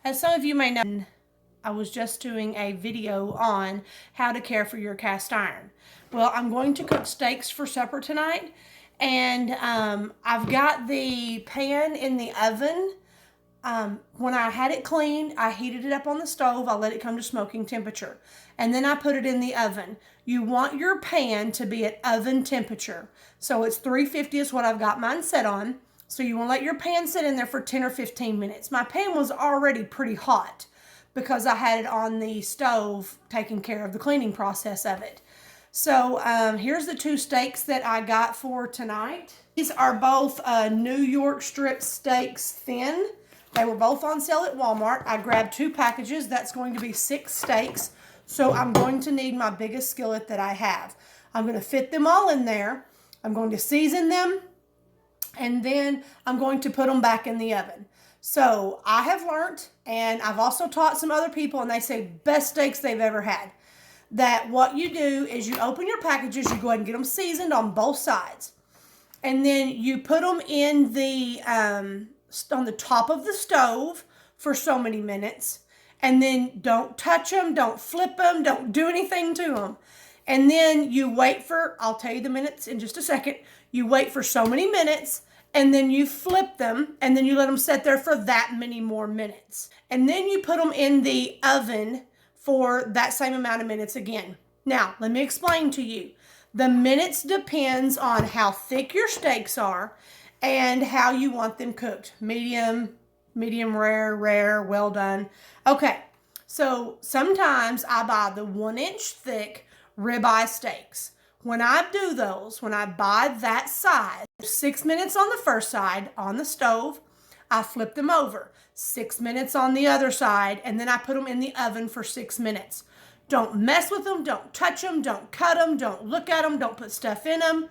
As some of you may know, I was just doing a video on how to care for your cast iron. Well, I'm going to cook steaks for supper tonight, and I've got the pan in the oven. When I had it cleaned, I heated it up on the stove. I let it come to smoking temperature, and then I put it in the oven. You want your pan to be at oven temperature. So it's 350 is what I've got mine set on. So you want to let your pan sit in there for 10 or 15 minutes. My pan was already pretty hot because I had it on the stove taking care of the cleaning process of it. So here's the two steaks that I got for tonight. These are both New York strip steaks thin. They were both on sale at Walmart. I grabbed 2 packages. That's going to be 6 steaks. So I'm going to need my biggest skillet that I have. I'm going to fit them all in there. I'm going to season them. And then I'm going to put them back in the oven. So I have learned, and I've also taught some other people, and they say best steaks they've ever had, that what you do is you open your packages, you go ahead and get them seasoned on both sides. And then you put them in the, on the top of the stove for so many minutes. And then don't touch them, don't flip them, don't do anything to them. And then you wait for, I'll tell you the minutes in just a second. You wait for so many minutes, and then you flip them, and then you let them sit there for that many more minutes. And then you put them in the oven for that same amount of minutes again. Now, let me explain to you. The minutes depends on how thick your steaks are and how you want them cooked. Medium, medium rare, rare, well done. Okay, so sometimes I buy the 1-inch thick ribeye steaks. When I do those, when I buy that size, 6 minutes on the first side on the stove, I flip them over. 6 minutes on the other side, and then I put them in the oven for 6 minutes. Don't mess with them, don't touch them, don't cut them, don't look at them, don't put stuff in them.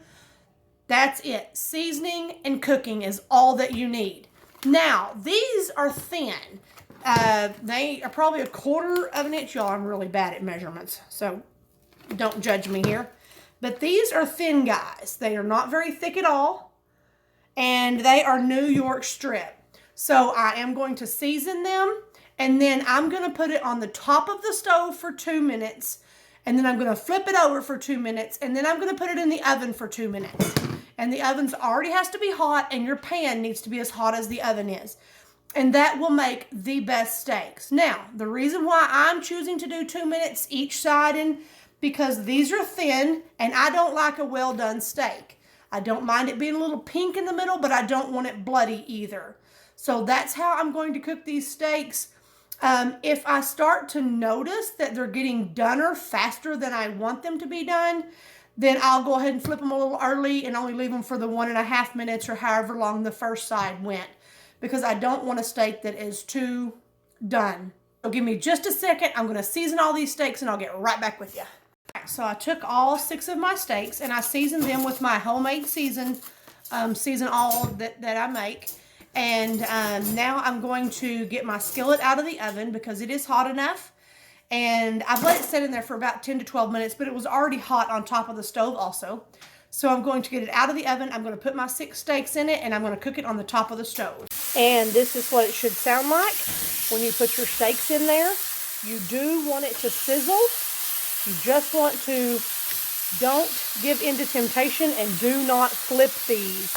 That's it. Seasoning and cooking is all that you need. Now, these are thin. They are probably 1/4 of an inch. Y'all, I'm really bad at measurements, so don't judge me here. But these are thin guys. They are not very thick at all, and they are New York strip. So I am going to season them, and then I'm going to put it on the top of the stove for 2 minutes, and then I'm going to flip it over for 2 minutes, and then I'm going to put it in the oven for 2 minutes. And the oven already has to be hot, and your pan needs to be as hot as the oven is. And that will make the best steaks. Now, the reason why I'm choosing to do 2 minutes each side, and because these are thin, and I don't like a well done steak. I don't mind it being a little pink in the middle, but I don't want it bloody either. So that's how I'm going to cook these steaks. If I start to notice that they're getting doner faster than I want them to be done, then I'll go ahead and flip them a little early and only leave them for the 1.5 minutes or however long the first side went, because I don't want a steak that is too done. So give me just a second. I'm going to season all these steaks and I'll get right back with you. So I took all 6 of my steaks and I seasoned them with my homemade season all that I make. And now I'm going to get my skillet out of the oven because it is hot enough. And I've let it sit in there for about 10 to 12 minutes, but it was already hot on top of the stove also. So I'm going to get it out of the oven. I'm going to put my 6 steaks in it, and I'm going to cook it on the top of the stove. And this is what it should sound like when you put your steaks in there. You do want it to sizzle. You just want to, don't give in to temptation, and do not flip these.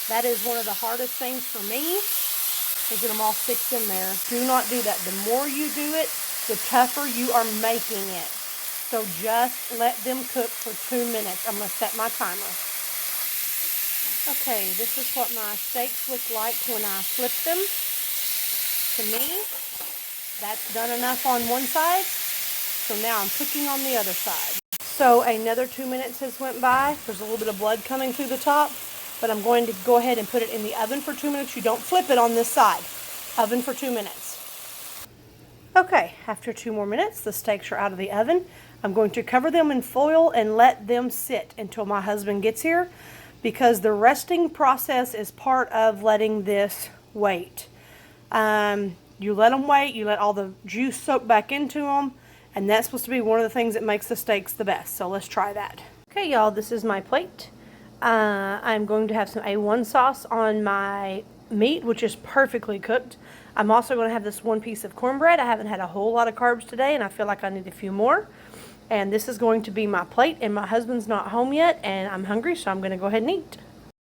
That is one of the hardest things for me, to get them all 6 in there. Do not do that. The more you do it, the tougher you are making it. So just let them cook for 2 minutes. I'm going to set my timer. Okay, this is what my steaks look like when I flip them. To me, that's done enough on one side. So now I'm cooking on the other side. So another 2 minutes has went by. There's a little bit of blood coming through the top, but I'm going to go ahead and put it in the oven for 2 minutes. You don't flip it on this side. Oven for 2 minutes. Okay, after 2 more minutes, the steaks are out of the oven. I'm going to cover them in foil and let them sit until my husband gets here, because the resting process is part of letting this wait. You let them wait, you let all the juice soak back into them, and that's supposed to be one of the things that makes the steaks the best. So let's try that. Okay, y'all, this is my plate. I'm going to have some A1 sauce on my meat, which is perfectly cooked. I'm also going to have this one piece of cornbread. I haven't had a whole lot of carbs today, and I feel like I need a few more. And this is going to be my plate, and my husband's not home yet, and I'm hungry, so I'm going to go ahead and eat.